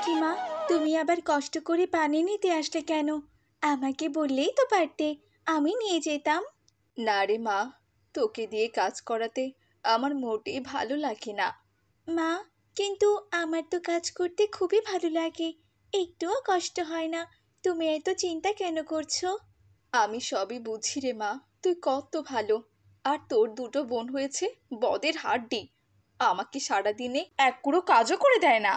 কি মা, তুমি আবার কষ্ট করে পানি নিতে আসলে কেন? আমাকে বললেই তো পারতে, আমি নিয়ে যেতাম। না রে মা, তোকে দিয়ে কাজ করাতে আমার মোটেই ভালো লাগে না। মা, কিন্তু আমার তো কাজ করতে খুবই ভালো লাগে, একটুও কষ্ট হয় না। তুমি এত চিন্তা কেন করছো? আমি সবই বুঝি রে মা, তুই কত ভালো। আর তোর দুটো বোন হয়েছে বদের হাড্ডি। আমাকে সারাদিনে এক কুড়ো কাজও করে দেয় না।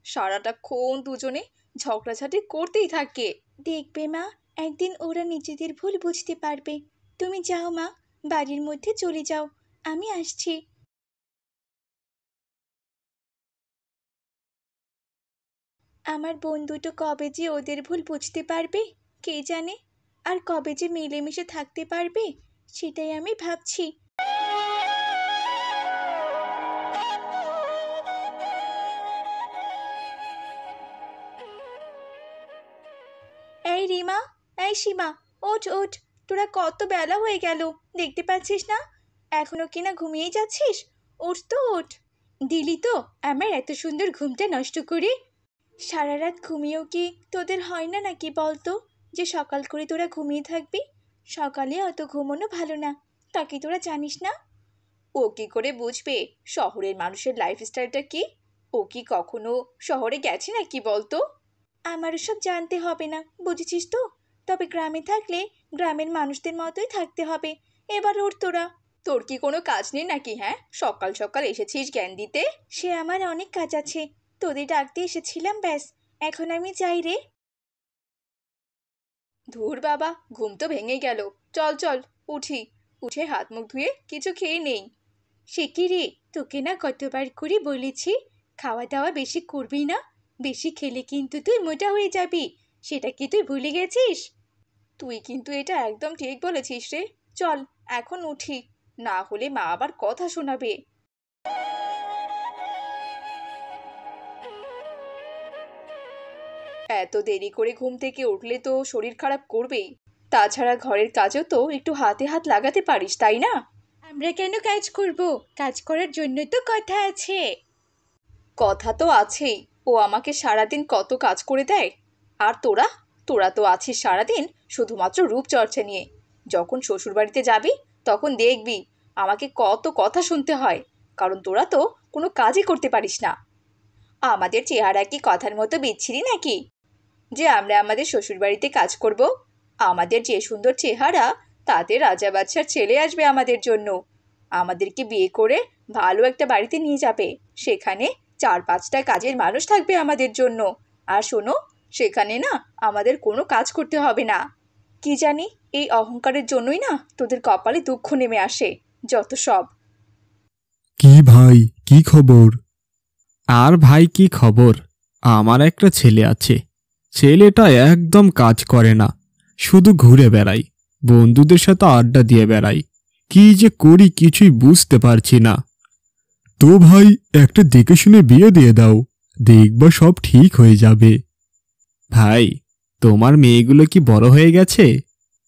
সারাটাক্ষণ দুজনে ঝগড়াঝাটি করতেই থাকে। দেখবে মা, একদিন ওরা নিজেদের ভুল বুঝতে পারবে। তুমি যাও মা, বাড়ির মধ্যে চলে যাও, আমি আসছি। আমার বোন দুটো কবে যে ওদের ভুল বুঝতে পারবে কে জানে, আর কবে যে মিলেমিশে থাকতে পারবে সেটাই আমি ভাবছি। এই রিমা, এই সীমা, ওঠ ওঠ। তোরা কত বেলা হয়ে গেল, দেখতে পাচ্ছিস না এখনো কিনা ঘুমিয়েই যাচ্ছিস? ওঠ তো ওঠ। দিলি তো আমার এত সুন্দর ঘুমটা নষ্ট করে। সারা রাত ঘুমিয়েও কি তোদের হয় না নাকি বলতো, যে সকাল করে তোরা ঘুমিয়ে থাকবি? সকালে অত ঘুমোনো ভালো না, তা কি তোরা জানিস না? ও কি করে বুঝবে শহরের মানুষের লাইফস্টাইলটা কি? ও কি কখনো শহরে গেছে নাকি বলতো? আমার সব জানতে হবে না, বুঝেছিস তো? তবে গ্রামে থাকলে গ্রামের মানুষদের মতোই থাকতে হবে। এবার ওর তোরা। তোর কি কোনো কাজ নেই নাকি? হ্যাঁ, সকাল সকাল এসেছিস জ্ঞান দিতে। সে আমার অনেক কাজ আছে, তোদের ডাকতে এসেছিলাম ব্যাস। এখন আমি যাই রে। ধুর বাবা, ঘুম তো ভেঙে গেল। চল চল, উঠি। উঠে হাত মুখ ধুয়ে কিছু খেয়ে নেই। সে কি রে, তোকে না কতবার করে বলেছি খাওয়া দাওয়া বেশি করবি না, বেশি খেলে কিন্তু তুই মোটা হয়ে যাবি। সেটা কি তুই ভুলে গেছিস? তুই কিন্তু এটা একদম ঠিক বলেছিস রে। চল, এখন উঠি, না হলে মা আবার কথা শোনাবে। এত দেরি করে ঘুম থেকে উঠলে তো শরীর খারাপ করবেই। তাছাড়া ঘরের কাজেও তো একটু হাতে হাত লাগাতে পারিস, তাই না? আমরা কেন কাজ করব? কাজ করার জন্য তো কথা আছে। কথা তো আছেই। ও আমাকে সারাদিন কত কাজ করে দেয়। আর তোরা, তোরা তো আছিস সারাদিন শুধুমাত্র রূপচর্চা নিয়ে। যখন শ্বশুরবাড়িতে যাবি তখন দেখবি আমাকে কত কথা শুনতে হয়, কারণ তোরা তো কোনো কাজই করতে পারিস না। আমাদের চেহারা কি কথার মতো বিচ্ছিরি নাকি যে আমরা আমাদের শ্বশুরবাড়িতে কাজ করব? আমাদের যে সুন্দর চেহারা, তাতে রাজা বাদশার ছেলে আসবে আমাদের জন্য। আমাদেরকে বিয়ে করে ভালো একটা বাড়িতে নিয়ে যাবে। সেখানে চার পাঁচটা কাজের মানুষ থাকবে আমাদের জন্য। আর শোনো, সেখানে না আমাদের কোনো কাজ করতে হবে না। কি জানি, এই অহংকারের জন্যই না তোদের কপালে দুঃখ নেমে আসে, যত সব। কি ভাই, কি খবর? আর ভাই কি খবর? আমার একটা ছেলে আছে। ছেলেটা একদম কাজ করে না, শুধু ঘুরে বেড়াই, বন্ধুদের সাথে আড্ডা দিয়ে বেড়াই। কি যে করি কিছুই বুঝতে পারছি না। তো ভাই, একটা দেখে শুনে বিয়ে দিয়ে দাও, দেখবা সব ঠিক হয়ে যাবে। ভাই, তোমার মেয়েগুলো কি বড় হয়ে গেছে?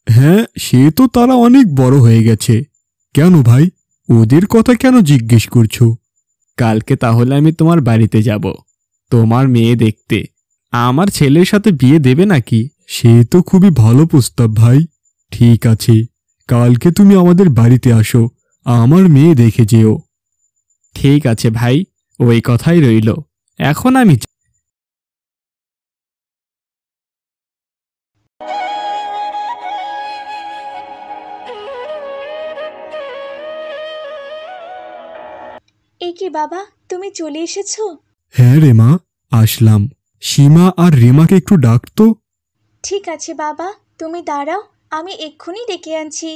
হ্যাঁ, সে তো তারা অনেক বড় হয়ে গেছে। কেন ভাই, ওদের কথা কেন জিজ্ঞেস করছো? কালকে তাহলে আমি তোমার বাড়িতে যাব তোমার মেয়ে দেখতে। আমার ছেলের সাথে বিয়ে দেবে নাকি? সে তো খুবই ভালো প্রস্তাব ভাই। ঠিক আছে, কালকে তুমি আমাদের বাড়িতে আসো, আমার মেয়ে দেখে যেও। ঠিক আছে ভাই, ওই কথাই রইল। এখন আমি এ কি বাবা, তুমি চলে এসেছো? হ্যাঁ রে মা, আসলাম। সীমা আর রিমাকে একটু ডাকতো। ঠিক আছে বাবা, তুমি দাঁড়াও, আমি এক্ষুনি ডেকে আনছি।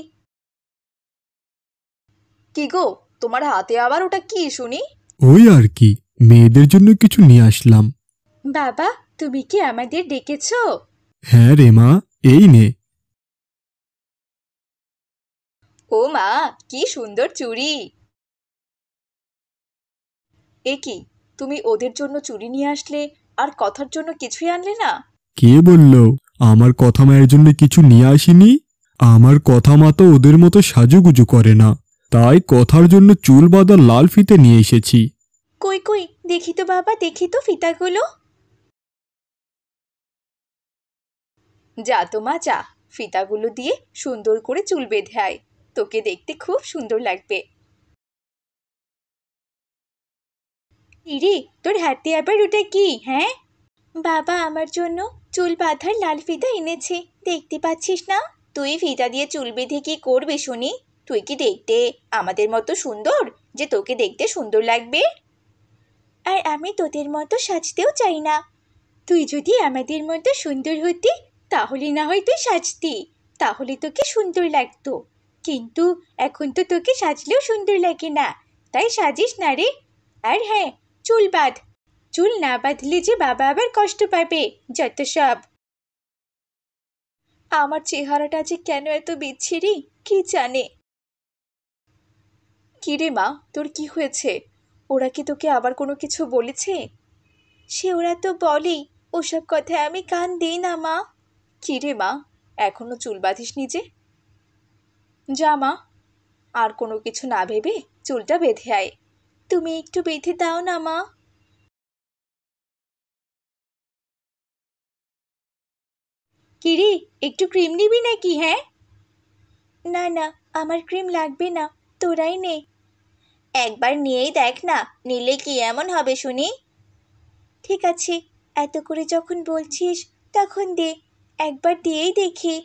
কি গো, তোমার হাতে আবার ওটা কি শুনি? ওই আর কি, মেয়েদের জন্য কিছু নিয়ে আসলাম। বাবা, তুমি কি আমাদের ডেকেছো? হ্যাঁ রে মা, এই নে। ও মা, কি সুন্দর চুড়ি! এ কি, তুমি ওদের জন্য চুড়ি নিয়ে আসলে আর কথার জন্য কিছুই আনলে না? কে বলল আমার কথা মায়ের জন্য কিছু নিয়ে আসিনি? আমার কথা মা তো ওদের মতো সাজুগুজু করে না, তাই কথার জন্য চুল বাঁধা লাল ফিতে নিয়ে এসেছি। কই কই, দেখি তো বাবা, দেখি তো ফিতাগুলো। যা তো মা যা, ফিতাগুলো দিয়ে সুন্দর করে চুল বেঁধে আয়, তোকে দেখতে খুব সুন্দর লাগবে। ইরে, তোর হাতে আবার ওটা কি? হ্যাঁ, বাবা আমার জন্য চুল বাঁধার লাল ফিতা এনেছে, দেখতে পাচ্ছিস না? তুই ফিতা দিয়ে চুল বেঁধে কি করবে শুনি? তুই কি দেখতে আমাদের মতো সুন্দর যে তোকে দেখতে সুন্দর লাগবে? আর আমি তোদের মতো সাজতেও চাই না। তুই যদি আমাদের মতো সুন্দর হতি তাহলে না হয় তুই সাজতি, তাহলে তোকে সুন্দর লাগতো। কিন্তু এখন তো তোকে সাজলেও সুন্দর লাগে না, তাই সাজিস না রে। আর হ্যাঁ, চুল বাঁধ, চুল না বাঁধলে যে বাবা আবার কষ্ট পাবে, যত সব। আমার চেহারাটা যে কেন এত বিচ্ছিরি কি জানে। কি রে মা, তোর কি হয়েছে? ওরা কি তোকে আবার কোনো কিছু বলেছে? সে ওরা তো বলেই, ওসব কথায় আমি কান দিই না মা। কি রে মা, এখনো চুল বাঁধিস নি যে? যা মা, আর কোনো কিছু না ভেবে চুলটা বেঁধে আয়। তুমি একটু বেঁধে দাও না মা। কিরে, একটু ক্রিম নিবি নাকি? হ্যাঁ, না না, আমার ক্রিম লাগবে না, তোরাই নে। একবার নিয়েই দেখ না, নিলে কি এমন হবে শুনি? ঠিক আছে, এত করে যখন বলছিস তখন দে, একবার দিয়েই দেখি।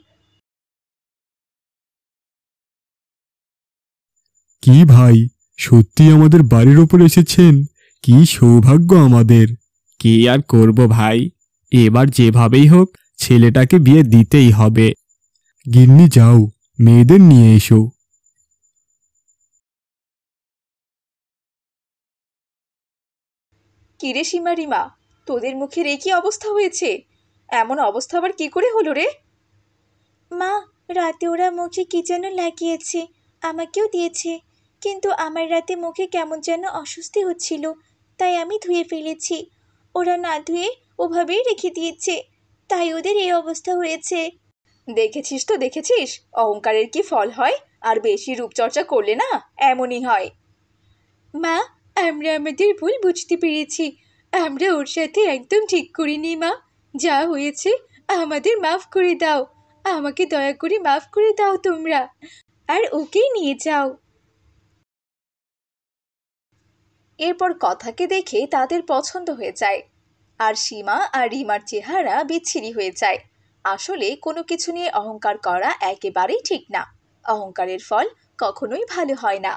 কি ভাই, সত্যি আমাদের বাড়ির ওপর এসেছেন? কি সৌভাগ্য আমাদের! কি আর করব ভাই, এবার যেভাবেই হোক ছেলেটাকে বিয়ে দিতেই হবে। গিন্নি যাও, মেয়েদের নিয়ে এসো। কিরে সীমারিমা, তোদের মুখের এ কি অবস্থা হয়েছে? এমন অবস্থা আবার কি করে হলো রে? মা, রাতে ওরা মুখে কি যেন লাগিয়েছে, আমাকেও দিয়েছে, কিন্তু আমার রাতে মুখে কেমন যেন অস্বস্তি হচ্ছিল, তাই আমি ধুয়ে ফেলেছি। ওরা না ধুয়ে ওভাবেই রেখে দিয়েছে, তাই ওদের এই অবস্থা হয়েছে। দেখেছিস তো দেখেছিস, অহংকারের কি ফল হয়, আর বেশি রূপচর্চা করলে না এমনই হয়। মা, আমরা আমাদের ভুল বুঝতে পেরেছি, আমরা ওর সাথে একদম ঠিক করিনি মা। যা হয়েছে আমাদের মাফ করে দাও, আমাকে দয়া করে মাফ করে দাও তোমরা, আর ওকেই নিয়ে যাও। এরপর কথাকে দেখে তাদের পছন্দ হয়ে যায়, আর সীমা আর রিমার চেহারা বিচ্ছিরি হয়ে যায়। আসলে কোনো কিছু নিয়ে অহংকার করা একেবারেই ঠিক না। অহংকারের ফল কখনোই ভালো হয় না।